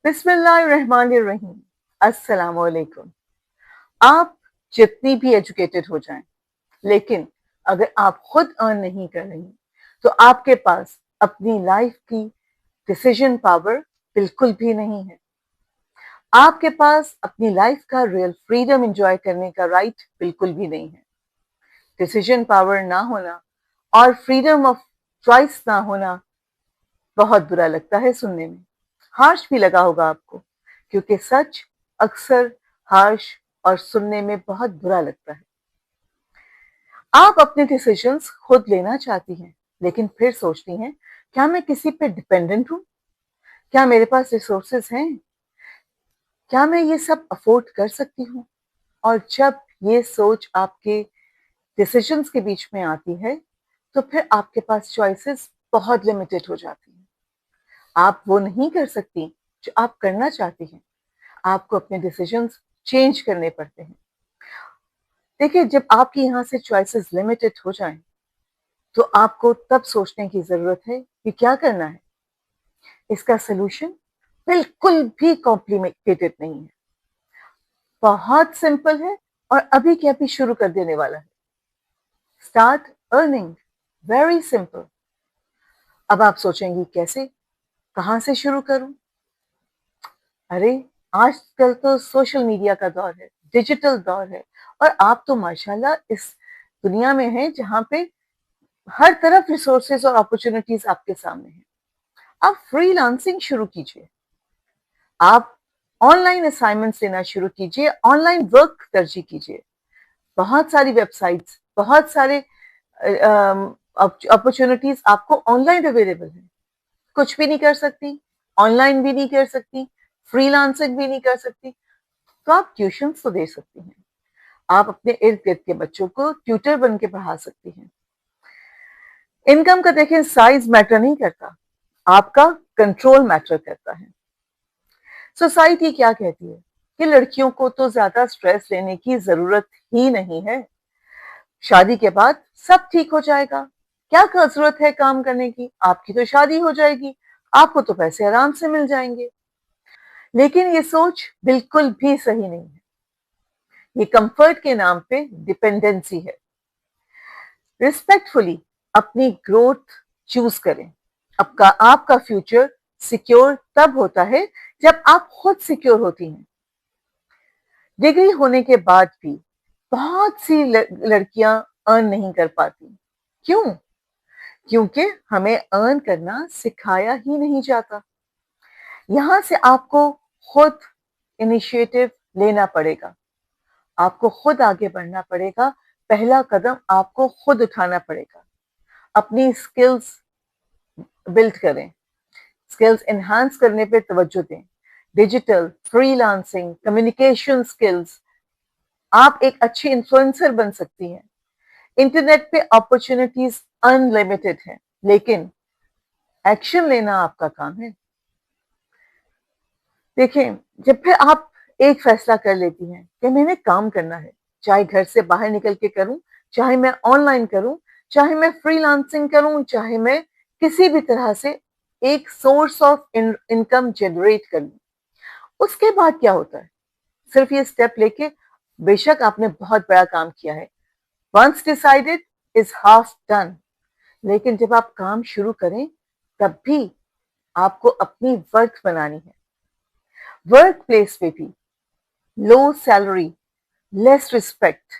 बिस्मिल्लाहिर्रहमानिर्रहीम। अस्सलाम वालेकुम। आप जितनी भी एजुकेटेड हो जाएं, लेकिन अगर आप खुद अर्न नहीं कर रही तो आपके पास अपनी लाइफ की डिसीजन पावर बिल्कुल भी नहीं है। आपके पास अपनी लाइफ का रियल फ्रीडम एंजॉय करने का राइट बिल्कुल भी नहीं है। डिसीजन पावर ना होना और फ्रीडम ऑफ चॉइस ना होना बहुत बुरा लगता है सुनने में। हार्श भी लगा होगा आपको, क्योंकि सच अक्सर हार्श और सुनने में बहुत बुरा लगता है। आप अपने डिसीजंस खुद लेना चाहती हैं, लेकिन फिर सोचती हैं, क्या मैं किसी पे डिपेंडेंट हूँ? क्या मेरे पास रिसोर्सेज हैं? क्या मैं ये सब अफोर्ड कर सकती हूँ? और जब ये सोच आपके डिसीजंस के बीच में आती है, तो फिर आपके पास चॉइसेस बहुत लिमिटेड हो जाती हैं। आप वो नहीं कर सकती जो आप करना चाहती हैं। आपको अपने डिसीजंस चेंज करने पड़ते हैं। देखिए, जब आपकी यहाँ से चॉइसेस लिमिटेड हो जाएं, तो आपको तब सोचने की जरूरत है कि क्या करना है। इसका सोल्यूशन बिल्कुल भी कॉम्प्लिकेटेड नहीं है, बहुत सिंपल है और अभी के अभी शुरू कर देने वाला है। Start earning, very simple. अब आप सोचेंगी कैसे, कहाँ से शुरू करूं? अरे, आजकल तो सोशल मीडिया का दौर है, डिजिटल दौर है, और आप तो माशाल्लाह इस दुनिया में हैं जहां पे हर तरफ रिसोर्सेज और अपॉर्चुनिटीज आपके सामने हैं। आप फ्रीलांसिंग शुरू कीजिए, आप ऑनलाइन असाइनमेंट्स लेना शुरू कीजिए, ऑनलाइन वर्क तरजीह कीजिए। बहुत सारी वेबसाइट्स, बहुत सारे अपॉर्चुनिटीज आपको ऑनलाइन अवेलेबल है। कुछ भी नहीं कर सकती, ऑनलाइन भी नहीं कर सकती, फ्रीलांसिंग भी नहीं कर सकती, तो आप ट्यूशन तो दे सकती हैं। आप अपने इर्द गिर्द के बच्चों को ट्यूटर बन के पढ़ा सकती हैं। इनकम का देखें साइज मैटर नहीं करता, आपका कंट्रोल मैटर करता है। सोसाइटी क्या कहती है कि लड़कियों को तो ज्यादा स्ट्रेस लेने की जरूरत ही नहीं है, शादी के बाद सब ठीक हो जाएगा, क्या जरूरत है काम करने की, आपकी तो शादी हो जाएगी, आपको तो पैसे आराम से मिल जाएंगे। लेकिन ये सोच बिल्कुल भी सही नहीं है। ये कंफर्ट के नाम पे डिपेंडेंसी है। रिस्पेक्टफुली अपनी ग्रोथ चूज करें। आपका फ्यूचर सिक्योर तब होता है जब आप खुद सिक्योर होती हैं। डिग्री होने के बाद भी बहुत सी लड़कियां अर्न नहीं कर पाती। क्यों? क्योंकि हमें अर्न करना सिखाया ही नहीं जाता। यहां से आपको खुद इनिशिएटिव लेना पड़ेगा, आपको खुद आगे बढ़ना पड़ेगा, पहला कदम आपको खुद उठाना पड़ेगा। अपनी स्किल्स बिल्ड करें, स्किल्स एनहांस करने पे तवज्जो दें। डिजिटल, फ्रीलांसिंग, कम्युनिकेशन स्किल्स, आप एक अच्छी इन्फ्लुएंसर बन सकती हैं। इंटरनेट पे अपॉर्चुनिटीज अनलिमिटेड हैं, लेकिन एक्शन लेना आपका काम है। देखें, जब फिर आप एक फैसला कर लेती हैं कि मैंने काम करना है, चाहे घर से बाहर निकल के करूं, चाहे मैं ऑनलाइन करूं, चाहे मैं फ्रीलांसिंग करूं, चाहे मैं किसी भी तरह से एक सोर्स ऑफ इनकम जनरेट करूं, उसके बाद क्या होता है? सिर्फ ये स्टेप लेके बेशक आपने बहुत बड़ा काम किया है, once decided is half done, लेकिन जब आप काम शुरू करें तब भी आपको अपनी वर्थ बनानी है। वर्क प्लेस पे भी लो सैलरी, लेस रिस्पेक्ट,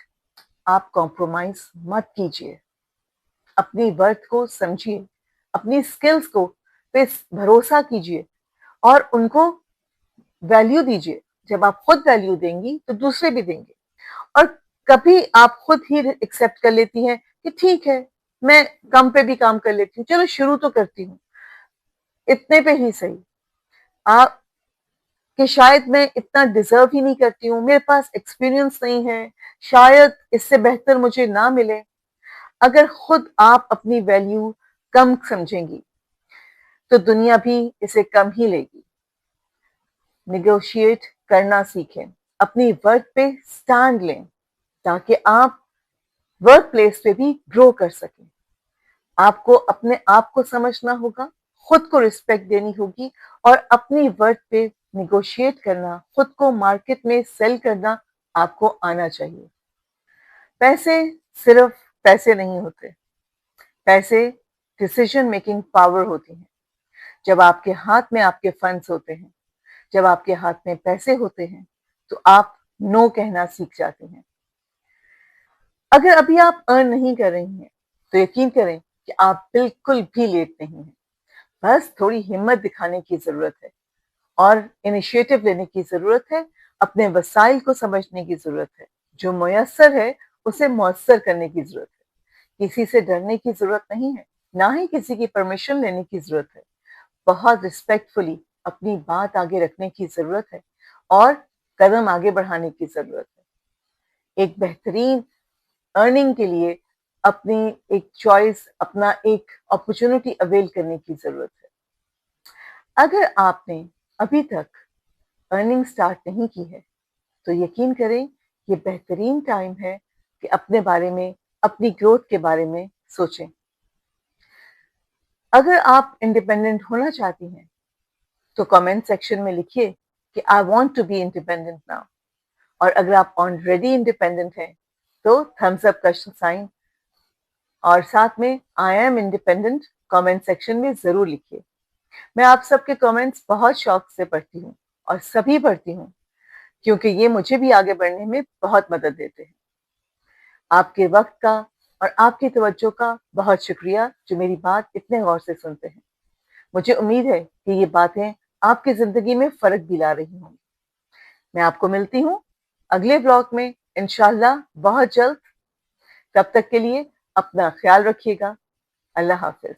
आप कॉम्प्रोमाइज मत कीजिए। अपनी वर्थ को समझिए, अपनी स्किल्स को पे भरोसा कीजिए और उनको वैल्यू दीजिए। जब आप खुद वैल्यू देंगी तो दूसरे भी देंगे। और कभी आप खुद ही एक्सेप्ट कर लेती हैं कि ठीक है, मैं कम पे भी काम कर लेती हूँ, चलो शुरू तो करती हूँ, इतने पे ही सही। आप कि शायद मैं इतना डिजर्व ही नहीं करती हूँ, मेरे पास एक्सपीरियंस नहीं है, शायद इससे बेहतर मुझे ना मिले। अगर खुद आप अपनी वैल्यू कम समझेंगी तो दुनिया भी इसे कम ही लेगी। निगोशिएट करना सीखें, अपनी वर्क पे स्टैंड लें, ताकि आप वर्क प्लेस पे भी ग्रो कर सकें। आपको अपने आप को समझना होगा, खुद को रिस्पेक्ट देनी होगी और अपनी वर्क पे निगोशिएट करना, खुद को मार्केट में सेल करना आपको आना चाहिए। पैसे सिर्फ पैसे नहीं होते, पैसे डिसीजन मेकिंग पावर होती है। जब आपके हाथ में आपके फंड्स होते हैं, जब आपके हाथ में पैसे होते हैं, तो आप नो कहना सीख जाते हैं। अगर अभी आप अर्न नहीं कर रही हैं, तो यकीन करें कि आप बिल्कुल भी लेट नहीं हैं। बस थोड़ी हिम्मत दिखाने की जरूरत है और इनिशिएटिव लेने की जरूरत है, अपने वसाइल को समझने की जरूरत है, जो मुयस्सर है उसे मौसर करने की जरूरत है। किसी से डरने की जरूरत नहीं है, ना ही किसी की परमिशन लेने की जरूरत है। बहुत रिस्पेक्टफुली अपनी बात आगे रखने की जरूरत है और कदम आगे बढ़ाने की जरूरत है। एक बेहतरीन अर्निंग के लिए अपनी एक चॉइस, अपना एक अपॉर्चुनिटी अवेल करने की जरूरत है। अगर आपने अभी तक अर्निंग स्टार्ट नहीं की है, तो यकीन करें ये बेहतरीन टाइम है कि अपने बारे में, अपनी ग्रोथ के बारे में सोचें। अगर आप इंडिपेंडेंट होना चाहती हैं, तो कमेंट सेक्शन में लिखिए कि I want to be independent now. और अगर आप ऑलरेडी इंडिपेंडेंट हैं, तो थम्स अप का साइन और साथ में I am independent comment section में जरूर लिखिए। मैं आप सबके कमेंट्स बहुत शौक से पढ़ती हूँ और सभी पढ़ती हूँ, क्योंकि ये मुझे भी आगे बढ़ने में बहुत मदद देते हैं। आपके वक्त का और आपकी तवज्जो का बहुत शुक्रिया, जो मेरी बात इतने गौर से सुनते हैं। मुझे उम्मीद है कि ये बातें आपकी जिंदगी में फर्क भी ला रही होंगी। मैं आपको मिलती हूँ अगले ब्लॉग में इंशाल्लाह बहुत जल्द। तब तक के लिए अपना ख्याल रखिएगा। अल्लाह हाफिज।